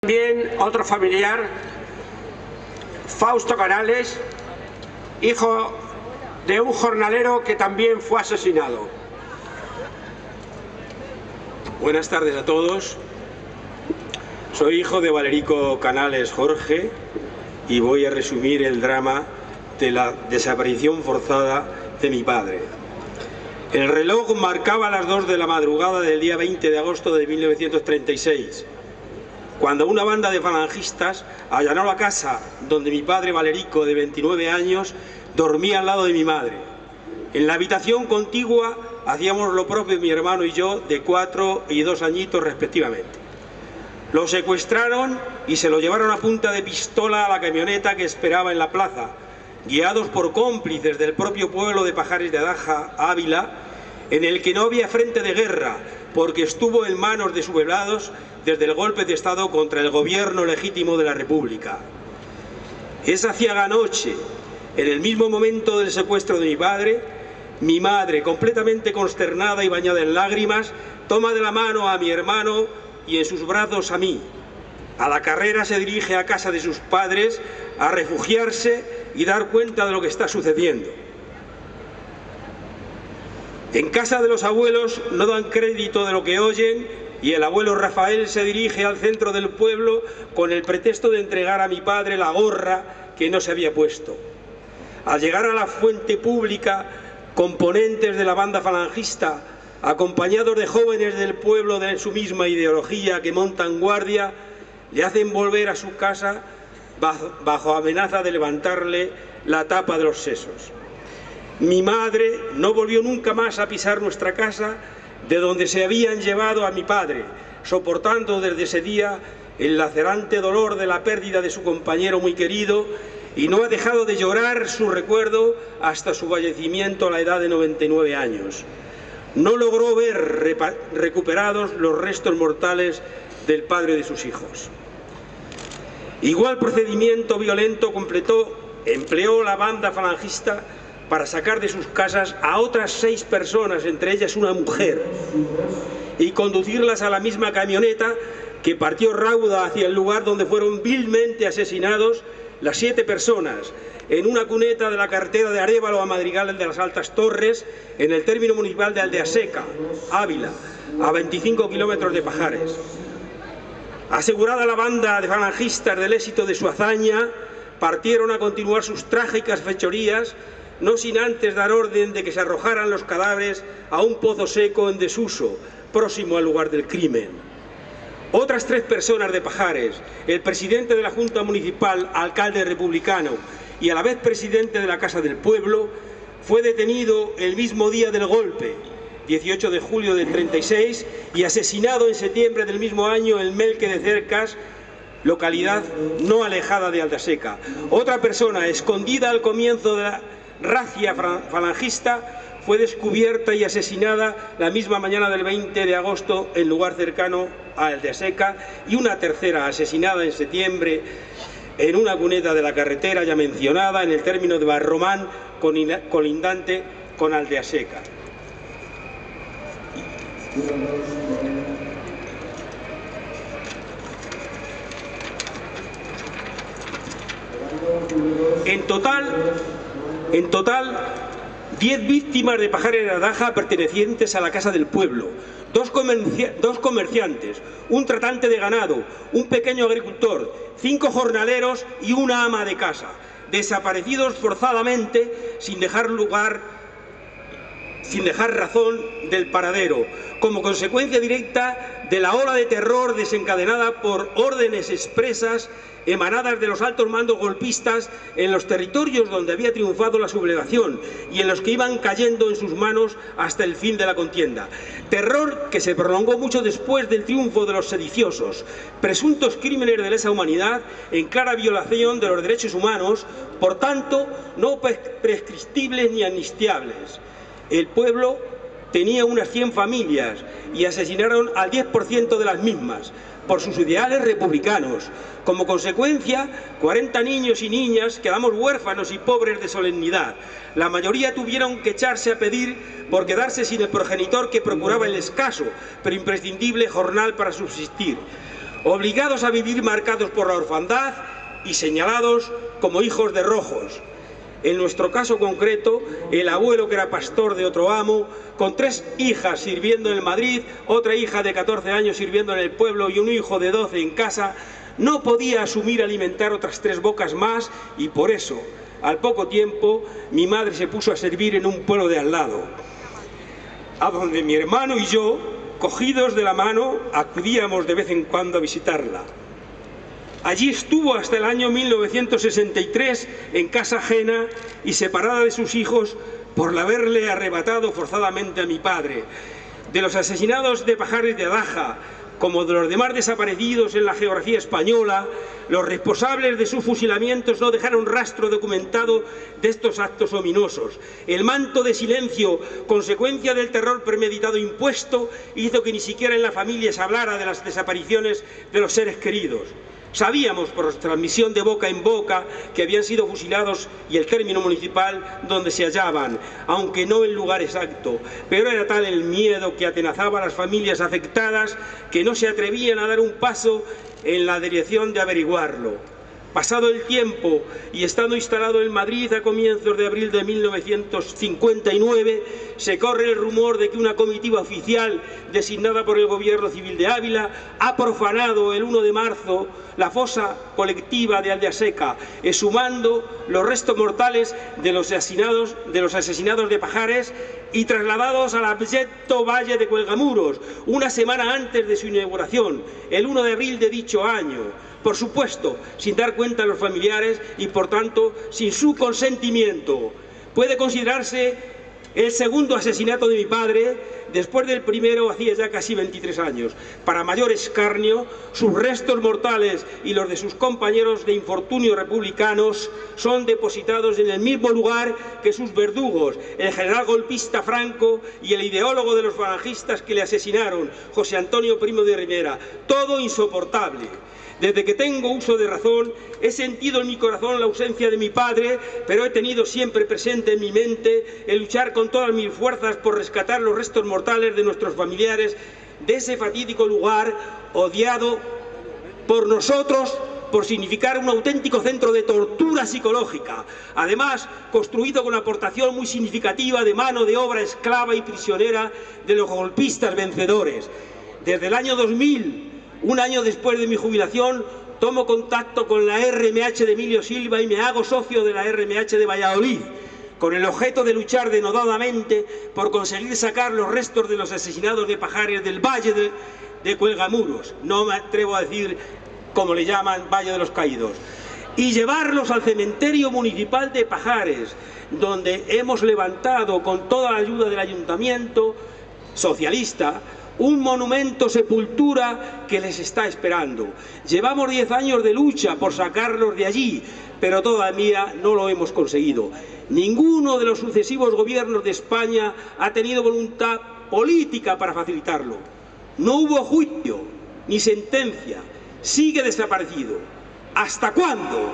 También otro familiar, Fausto Canales, hijo de un jornalero que también fue asesinado. Buenas tardes a todos. Soy hijo de Valerico Canales Jorge y voy a resumir el drama de la desaparición forzada de mi padre. El reloj marcaba las 2 de la madrugada del día 20 de agosto de 1936, cuando una banda de falangistas allanó la casa donde mi padre Valerico, de 29 años, dormía al lado de mi madre. En la habitación contigua hacíamos lo propio mi hermano y yo, de 4 y 2 añitos respectivamente. Lo secuestraron y se lo llevaron a punta de pistola a la camioneta que esperaba en la plaza, guiados por cómplices del propio pueblo de Pajares de Adaja, Ávila, en el que no había frente de guerra, porque estuvo en manos de sublevados desde el golpe de Estado contra el gobierno legítimo de la República. Esa ciaga noche, en el mismo momento del secuestro de mi madre, completamente consternada y bañada en lágrimas, toma de la mano a mi hermano y en sus brazos a mí. A la carrera se dirige a casa de sus padres a refugiarse y dar cuenta de lo que está sucediendo. En casa de los abuelos no dan crédito de lo que oyen y el abuelo Rafael se dirige al centro del pueblo con el pretexto de entregar a mi padre la gorra que no se había puesto. Al llegar a la fuente pública, componentes de la banda falangista, acompañados de jóvenes del pueblo de su misma ideología que montan guardia, le hacen volver a su casa bajo amenaza de levantarle la tapa de los sesos. Mi madre no volvió nunca más a pisar nuestra casa, de donde se habían llevado a mi padre, soportando desde ese día el lacerante dolor de la pérdida de su compañero muy querido, y no ha dejado de llorar su recuerdo hasta su fallecimiento a la edad de 99 años. No logró ver recuperados los restos mortales del padre de sus hijos. Igual procedimiento violento empleó la banda falangista para sacar de sus casas a otras 6 personas, entre ellas una mujer, y conducirlas a la misma camioneta que partió rauda hacia el lugar donde fueron vilmente asesinados las 7 personas, en una cuneta de la carretera de Arévalo a Madrigal de las Altas Torres, en el término municipal de Aldeaseca, Ávila, a 25 kilómetros de Pajares. Asegurada la banda de falangistas del éxito de su hazaña, partieron a continuar sus trágicas fechorías, no sin antes dar orden de que se arrojaran los cadáveres a un pozo seco en desuso, próximo al lugar del crimen. Otras 3 personas de Pajares, el presidente de la Junta Municipal, alcalde republicano y a la vez presidente de la Casa del Pueblo, fue detenido el mismo día del golpe, 18 de julio del 36, y asesinado en septiembre del mismo año en Melque de Cercas, localidad no alejada de Aldeaseca. Otra persona, escondida al comienzo de la racia falangista, fue descubierta y asesinada la misma mañana del 20 de agosto en lugar cercano a Aldeaseca, y una tercera asesinada en septiembre en una cuneta de la carretera ya mencionada en el término de Barromán, colindante con Aldeaseca. En total, 10 víctimas de Pajares de Adaja pertenecientes a la Casa del Pueblo, 2 comerciantes, un tratante de ganado, un pequeño agricultor, 5 jornaleros y una ama de casa, desaparecidos forzadamente sin dejar razón del paradero, como consecuencia directa de la ola de terror desencadenada por órdenes expresas emanadas de los altos mandos golpistas en los territorios donde había triunfado la sublevación y en los que iban cayendo en sus manos hasta el fin de la contienda. Terror que se prolongó mucho después del triunfo de los sediciosos, presuntos crímenes de lesa humanidad en clara violación de los derechos humanos, por tanto no prescriptibles ni amnistiables. El pueblo tenía unas 100 familias y asesinaron al 10% de las mismas por sus ideales republicanos. Como consecuencia, 40 niños y niñas quedamos huérfanos y pobres de solemnidad. La mayoría tuvieron que echarse a pedir por quedarse sin el progenitor que procuraba el escaso, pero imprescindible jornal para subsistir. obligados a vivir marcados por la orfandad y señalados como hijos de rojos. En nuestro caso concreto, el abuelo, que era pastor de otro amo, con 3 hijas sirviendo en Madrid, otra hija de 14 años sirviendo en el pueblo y un hijo de 12 en casa, no podía asumir alimentar otras 3 bocas más, y por eso, al poco tiempo, mi madre se puso a servir en un pueblo de al lado, a donde mi hermano y yo, cogidos de la mano, acudíamos de vez en cuando a visitarla. Allí estuvo hasta el año 1963 en casa ajena y separada de sus hijos por haberle arrebatado forzadamente a mi padre. De los asesinados de Pajares de Adaja, como de los demás desaparecidos en la geografía española, los responsables de sus fusilamientos no dejaron rastro documentado de estos actos ominosos. El manto de silencio, consecuencia del terror premeditado impuesto, hizo que ni siquiera en la familia se hablara de las desapariciones de los seres queridos. Sabíamos por transmisión de boca en boca que habían sido fusilados y el término municipal donde se hallaban, aunque no el lugar exacto, pero era tal el miedo que atenazaba a las familias afectadas que no se atrevían a dar un paso en la dirección de averiguarlo. Pasado el tiempo y estando instalado en Madrid a comienzos de abril de 1959, se corre el rumor de que una comitiva oficial designada por el gobierno civil de Ávila ha profanado el 1 de marzo la fosa colectiva de Aldeaseca, exhumando los restos mortales de los asesinados de Pajares y trasladados al abyecto valle de Cuelgamuros, una semana antes de su inauguración, el 1 de abril de dicho año. Por supuesto, sin dar cuenta a los familiares y, por tanto, sin su consentimiento. Puede considerarse el segundo asesinato de mi padre, después del primero hacía ya casi 23 años. Para mayor escarnio, sus restos mortales y los de sus compañeros de infortunio republicanos son depositados en el mismo lugar que sus verdugos, el general golpista Franco y el ideólogo de los falangistas que le asesinaron, José Antonio Primo de Rivera. Todo insoportable. Desde que tengo uso de razón, he sentido en mi corazón la ausencia de mi padre, pero he tenido siempre presente en mi mente el luchar con todas mis fuerzas por rescatar los restos mortales de nuestros familiares de ese fatídico lugar, odiado por nosotros por significar un auténtico centro de tortura psicológica, además construido con aportación muy significativa de mano de obra esclava y prisionera de los golpistas vencedores. Desde el año 2000, un año después de mi jubilación, tomo contacto con la RMH de Emilio Silva y me hago socio de la RMH de Valladolid, con el objeto de luchar denodadamente por conseguir sacar los restos de los asesinados de Pajares del Valle de Cuelgamuros, no me atrevo a decir como le llaman, Valle de los Caídos, y llevarlos al cementerio municipal de Pajares, donde hemos levantado con toda la ayuda del ayuntamiento socialista un monumento sepultura que les está esperando. Llevamos 10 años de lucha por sacarlos de allí, pero todavía no lo hemos conseguido. Ninguno de los sucesivos gobiernos de España ha tenido voluntad política para facilitarlo. No hubo juicio ni sentencia. Sigue desaparecido. ¿Hasta cuándo?